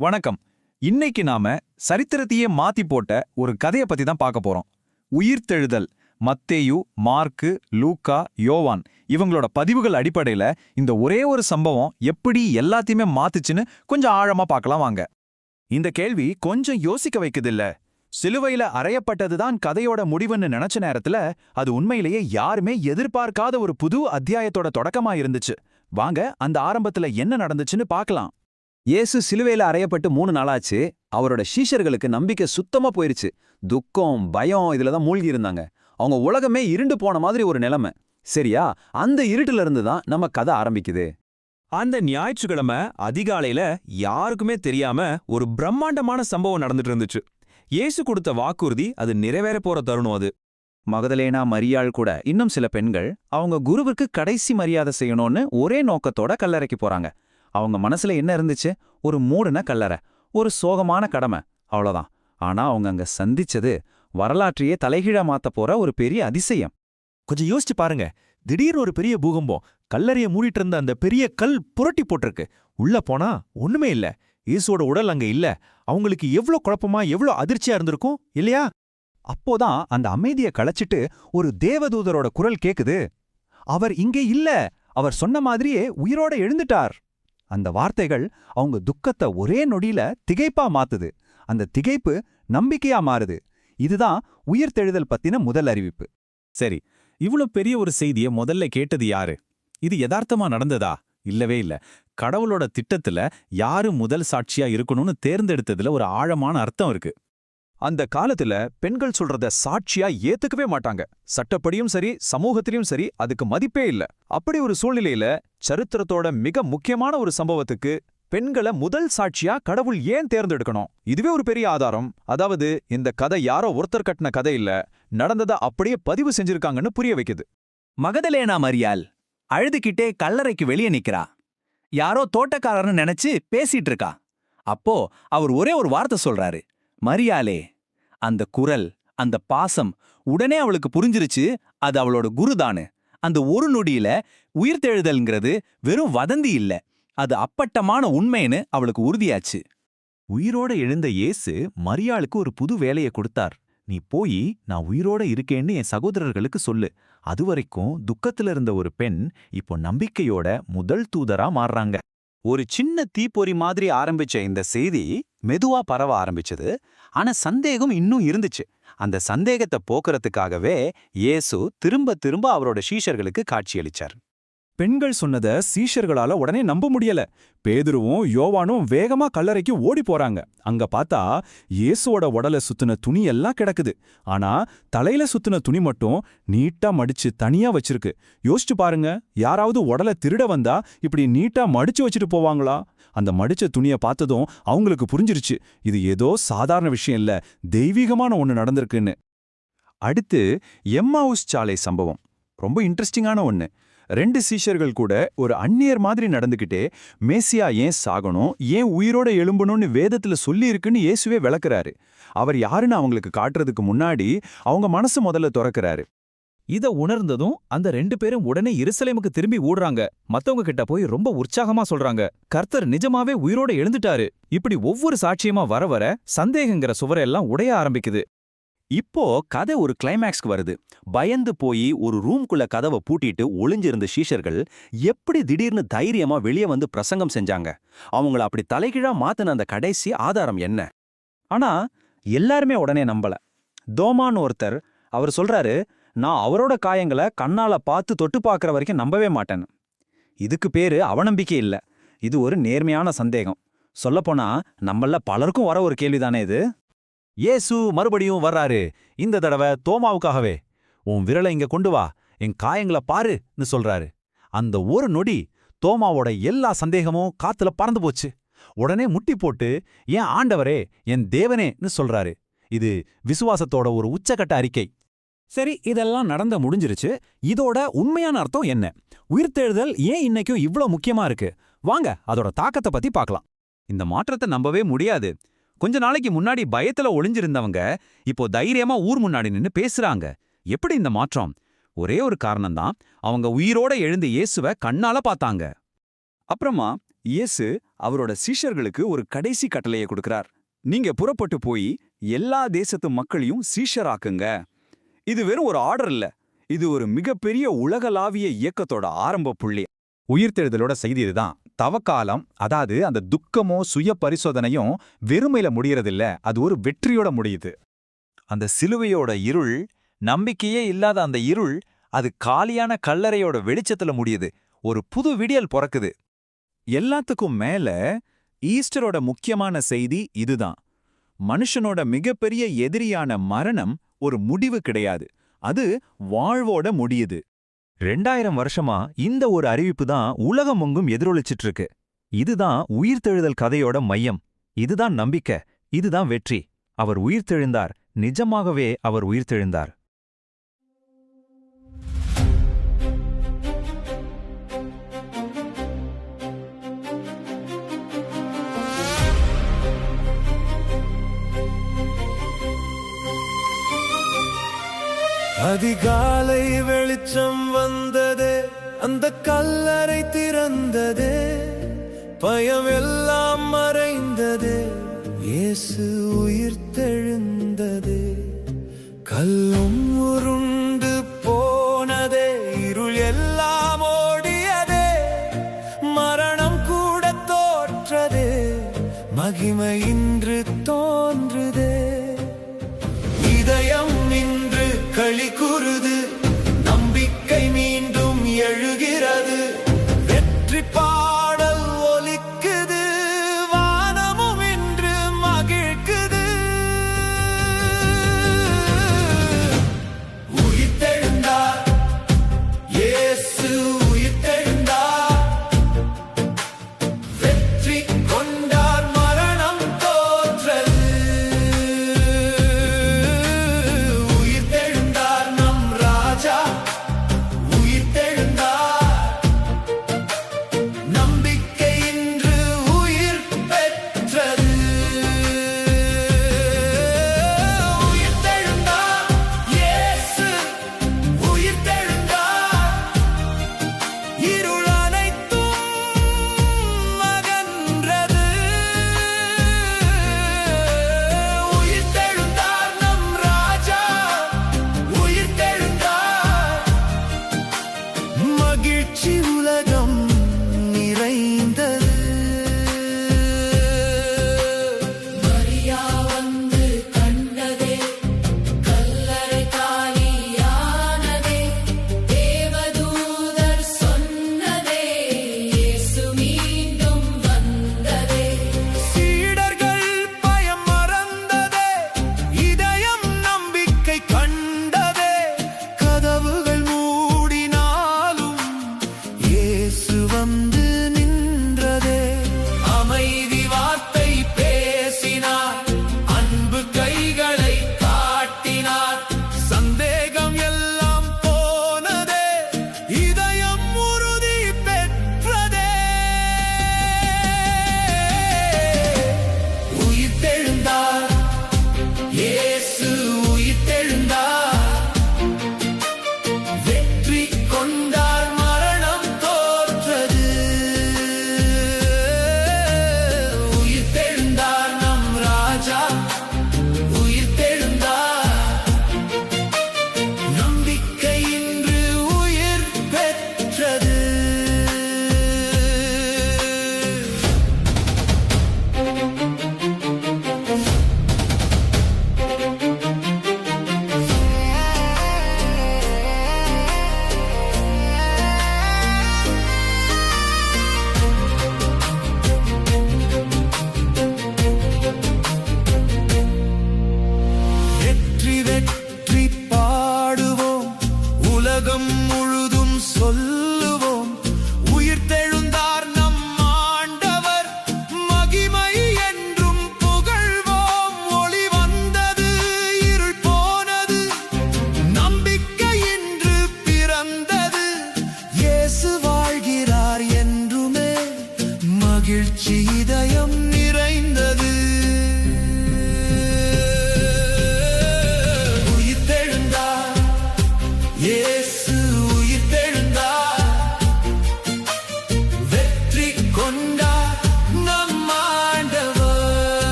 வணக்கம். இன்னைக்கு நாம சரித்திரத்தையே மாத்தி போட்ட ஒரு கதைய பத்தி தான் பார்க்க போறோம். உயிர்த்தெழுதல். மத்தேயு, மார்க்கு, லூக்கா, யோவான் இவங்களோட பதிவுகள் அடிப்படையில இந்த ஒரே ஒரு சம்பவம் எப்படி எல்லாத்தையுமே மாத்துச்சுன்னு கொஞ்சம் ஆழமா பார்க்கலாம் வாங்க. இந்த கேள்வி கொஞ்சம் யோசிக்க வைக்குதில்ல. சிலுவையில அறையப்பட்டதுதான் கதையோட முடிவுன்னு நினைச்ச நேரத்துல அது உண்மையிலேயே யாருமே எதிர்பார்க்காத ஒரு புது அத்தியாயத்தோட தொடக்கமா இருந்துச்சு. வாங்க அந்த ஆரம்பத்துல என்ன நடந்துச்சுன்னு பார்க்கலாம். இயேசு சிலுவையில அறையப்பட்டு 3 நாளாச்சு. அவரோட சீஷர்களுக்கு நம்பிக்கை சுத்தமா போயிருச்சு. துக்கம், பயம் இதுல தான் மூழ்கி இருந்தாங்க. அவங்க உலகமே இருண்டு போன மாதிரி ஒரு நிலைமை. சரியா? அந்த இருட்டுல இருந்து தான் நம்ம கதை ஆரம்பிக்குது. அந்த ஞாயிற்றுக்கிழமை அதிகாலையில யாருக்குமே தெரியாம ஒரு பிரம்மாண்டமான சம்பவம் நடந்துட்டு இருந்துச்சு. இயேசு கொடுத்த வாக்குறுதி அது நிறைவேற போற தருணம் அது. மகதலேனா, மரியாள் கூட இன்னும் சில பெண்கள் அவங்க குருவுக்கு கடைசி மரியாதை செய்யணும்னு ஒரே நோக்கத்தோட கல்லறைக்கு போறாங்க. அவங்க மனசுல என்ன இருந்துச்சு? ஒரு மூடுன கல்லறை, ஒரு சோகமான கடமை, அவ்வளோதான். ஆனா அவங்க அங்க சந்திச்சது வரலாற்றையே தலைகீழா மாத்த போற ஒரு பெரிய அதிசயம். கொஞ்சம் யோசிச்சு பாருங்க. திடீர்னு ஒரு பெரிய பூகம்பம். கல்லறைய மூடிட்டு இருந்த அந்த பெரிய கல் புரட்டி போட்டிருக்கு. உள்ள போனா ஒண்ணுமே இல்ல. இயேசுவோட உடல் அங்க இல்ல. அவங்களுக்கு எவ்ளோ குழப்பமா, எவ்ளோ அதிர்ச்சியா இருந்திருக்கும் இல்லையா? அப்போதான் அந்த அமைதியை களைச்சிட்டு ஒரு தேவதூதரோட குரல் கேக்குது. அவர் இங்கே இல்ல, அவர் சொன்ன மாதிரியே உயிரோட எழுந்துட்டார். அந்த வார்த்தைகள் அவங்க துக்கத்தை ஒரே நொடியில திகைப்பா மாத்துது. அந்த திகைப்பு நம்பிக்கையா மாறுது. இதுதான் உயிர்த்தெழுதல் பத்தின முதல் அறிவிப்பு. சரி, இவ்ளோ பெரிய ஒரு செய்திய முதல்ல கேட்டது யாரு? இது யதார்த்தமா நடந்ததா? இல்லவே இல்ல. கடவுளோட திட்டத்துல யாரு முதல் சாட்சியா இருக்கணும்னு தேர்ந்தெடுத்ததுல ஒரு ஆழமான அர்த்தம் இருக்கு. அந்த காலத்துல பெண்கள் சொல்றத சாட்சியா ஏத்துக்கவே மாட்டாங்க. சட்டப்படியும் சரி, சமூகத்திலும் சரி அதுக்கு மதிப்பே இல்ல. அப்படி ஒரு சூழ்நிலையில சரித்திரத்தோட மிக முக்கியமான ஒரு சம்பவத்துக்கு பெண்களை முதல் சாட்சியா கடவுள் ஏன் தேர்ந்தெடுக்கணும்? இதுவே ஒரு பெரிய ஆதாரம். அதாவது இந்த கதை யாரோ ஒருத்தர் கட்டின கதை இல்ல, நடந்ததை அப்படியே பதிவு செஞ்சிருக்காங்கன்னு புரிய வைக்குது. மகதலேனா மரியாள் அழுதுகிட்டே கல்லறைக்கு வெளியே நிக்கிறா. யாரோ தோட்டக்காரர்னு நினைச்சு பேசிட்டு இருக்கா. அப்போ அவர் ஒரே ஒரு வார்த்தை சொல்றாரு, மரியாளே. அந்த குரல், அந்த பாசம் உடனே அவளுக்கு புரிஞ்சிருச்சு. அது அவளோட குருதானு. அந்த ஒரு நொடியில உயிர்த்தெழுதல்ங்கிறது வெறும் வதந்தி இல்ல, அது அப்பட்டமான உண்மைன்னு அவளுக்கு உறுதியாச்சு. உயிரோட எழுந்த இயேசு மரியாளுக்கு ஒரு புது வேலையை கொடுத்தார். நீ போய் நான் உயிரோட இருக்கேன்னு என் சகோதரர்களுக்கு சொல்லு. அதுவரைக்கும் துக்கத்துல இருந்த ஒரு பெண் இப்போ நம்பிக்கையோட முதல் தூதரா மாறுறாங்க. ஒரு சின்ன தீப்பொறி மாதிரி ஆரம்பிச்ச இந்த செய்தி மெதுவா பரவ ஆரம்பிச்சது. ஆனா சந்தேகம் இன்னும் இருந்துச்சு. அந்த சந்தேகத்தை போக்குறதுக்காகவே இயேசு திரும்ப திரும்ப அவரோட சீஷர்களுக்கு காட்சியளிச்சார். பெண்கள் சொன்னத சீஷர்களால உடனே நம்ப முடியல. பேதுருவும் யோவானும் வேகமா கல்லறைக்கு ஓடி போறாங்க. அங்க பார்த்தா இயேசுவோட உடலை சுத்தின துணி எல்லாம் கிடக்குது. ஆனா தலையில சுத்தின துணி மட்டும் நீட்டா மடிச்சு தனியா வச்சிருக்கு. யோசிச்சு பாருங்க, யாராவது உடலை திருட வந்தா இப்படி நீட்டா மடிச்சு வச்சுட்டு போவாங்களா? அந்த மடிச்ச துணியை பார்த்ததும் அவங்களுக்கு புரிஞ்சிருச்சு, இது ஏதோ சாதாரண விஷயம் இல்ல, தெய்வீகமான ஒண்ணு நடந்திருக்குன்னு. அடுத்து எம்மாவுஸ் சாலை சம்பவம். ரொம்ப இன்ட்ரெஸ்டிங்கான ஒண்ணு. 2 சீஷர்கள் கூட ஒரு அந்நியர் மாதிரி நடந்துகிட்டே மேசியா ஏன் சாகணும், ஏன் உயிரோட எழும்பணும்னு வேதத்துல சொல்லி இருக்குன்னு இயேசுவே விளக்குறாரு. அவர் யாருன்னு அவங்களுக்கு காட்டுறதுக்கு முன்னாடி அவங்க மனசு முதல்ல திறக்கிறாரு. இத உணர்ந்ததும் அந்த 2 பேரும் உடனே எருசலேமுக்கு திரும்பி ஓடுறாங்க. மத்தவங்க கிட்ட போய் ரொம்ப உற்சாகமா சொல்றாங்க, கர்த்தர் நிஜமாவே உயிரோட எழுந்துட்டாரு. இப்படி ஒவ்வொரு சாட்சியமா வர வர சந்தேகங்கிற சுவரெல்லாம் உடைய ஆரம்பிக்குது. இப்போ கதை ஒரு கிளைமேக்ஸ்க்கு வருது. பயந்து போய் ஒரு ரூம்குள்ள கதவை பூட்டிட்டு ஒளிஞ்சிருந்த சீஷர்கள் எப்படி திடீர்னு தைரியமா வெளியே வந்து பிரசங்கம் செஞ்சாங்க? அவங்கள அப்படி தலைகீழா மாத்தின அந்த கடைசி ஆதாரம் என்ன? ஆனா எல்லாருமே உடனே நம்பல. தோமான்னு ஒருத்தர், அவர் சொல்றாரு, நான் அவரோட காயங்களை கண்ணால பார்த்து தொட்டு பார்க்கற வரைக்கும் நம்பவே மாட்டேன்னு. இதுக்கு பேரு அவநம்பிக்கை இல்ல, இது ஒரு நேர்மையான சந்தேகம். சொல்லப்போனா நம்மள பலருக்கும் வர ஒரு கேள்விதானே இது. இயேசு மறுபடியும் வர்றாரு. இந்த தடவை தோமாவுக்காகவே. உன் விரலை இங்க கொண்டு வா, என் காயங்களை பாருன்னு சொல்றாரு. அந்த ஒரு நொடி தோமாவோட எல்லா சந்தேகமும் காத்துல பறந்து போச்சு. உடனே முட்டி போட்டு, என் ஆண்டவரே, என் தேவனேன்னு சொல்றாரு. இது விசுவாசத்தோட ஒரு உச்சக்கட்ட அறிக்கை. சரி, இதெல்லாம் நடந்து முடிஞ்சிருச்சு. இதோட உண்மையான அர்த்தம் என்ன? உயிர்த்தெழுதல் ஏன் இன்னைக்கும் இவ்ளோ முக்கியமா இருக்கு? வாங்க அதோட தாக்கத்தை பத்தி பார்க்கலாம். இந்த மாற்றத்தை நம்பவே முடியாது. கொஞ்ச நாளைக்கு முன்னாடி பயத்துல ஒளிஞ்சிருந்தவங்க இப்போ தைரியமா ஊர் முன்னாடி நின்னு பேசுறாங்க. எப்படி இந்த மாற்றம்? ஒரே ஒரு காரணம்தான், அவங்க உயிரோட எழுந்த இயேசுவை கண்ணால பார்த்தாங்க. அப்புறமா இயேசு அவரோட சீஷர்களுக்கு ஒரு கடைசி கட்டளையை கொடுக்கிறார். நீங்க புறப்பட்டு போய் எல்லா தேசத்து மக்களையும் சீஷராக்குங்க. இது வெறும் ஒரு ஆர்டர் இல்ல, இது ஒரு மிகப்பெரிய உலகளாவிய இயக்கத்தோட ஆரம்ப புள்ளி. உயிர்த்தெழுதலோட செய்தி இதுதான். தவக்காலம், அதாவது அந்த துக்கமோ சுய பரிசோதனையும் வெறுமையில முடியறதில்ல, அது ஒரு வெற்றியோட முடியுது. அந்த சிலுவையோட இருள், நம்பிக்கையே இல்லாத அந்த இருள், அது காலியான கல்லறையோட வெளிச்சத்துல முடியுது. ஒரு புது விடியல் பிறக்குது. எல்லாத்துக்கும் மேல ஈஸ்டரோட முக்கியமான செய்தி இதுதான். மனுஷனோட மிகப்பெரிய எதிரியான மரணம் ஒரு முடிவு கிடையாது, அது வாழ்வோட முடியுது. 2000 வருஷமா இந்த ஒரு அறிவிப்பு தான் உலகமெங்கும் எதிரொலிச்சிட்டு இருக்கு. இதுதான் உயிர்த்தெழுதல் கதையோட மையம். இதுதான் நம்பிக்கை, இதுதான் வெற்றி. அவர் உயிர்த்தெழுந்தார், நிஜமாகவே அவர் உயிர்த்தெழுந்தார். அதிகாலை வெளிச்சம் வந்ததே, அந்த கல்லறை திறந்ததே, பயம் எல்லாம் மறைந்ததே, இயேசு உயிர்த்தெழுந்ததே. கல்லும் உருண்டு போனதே, இருள் எல்லாம் ஓடியதே, மரணம் கூட தோற்றதே, மகிமை இன்று தோன்ற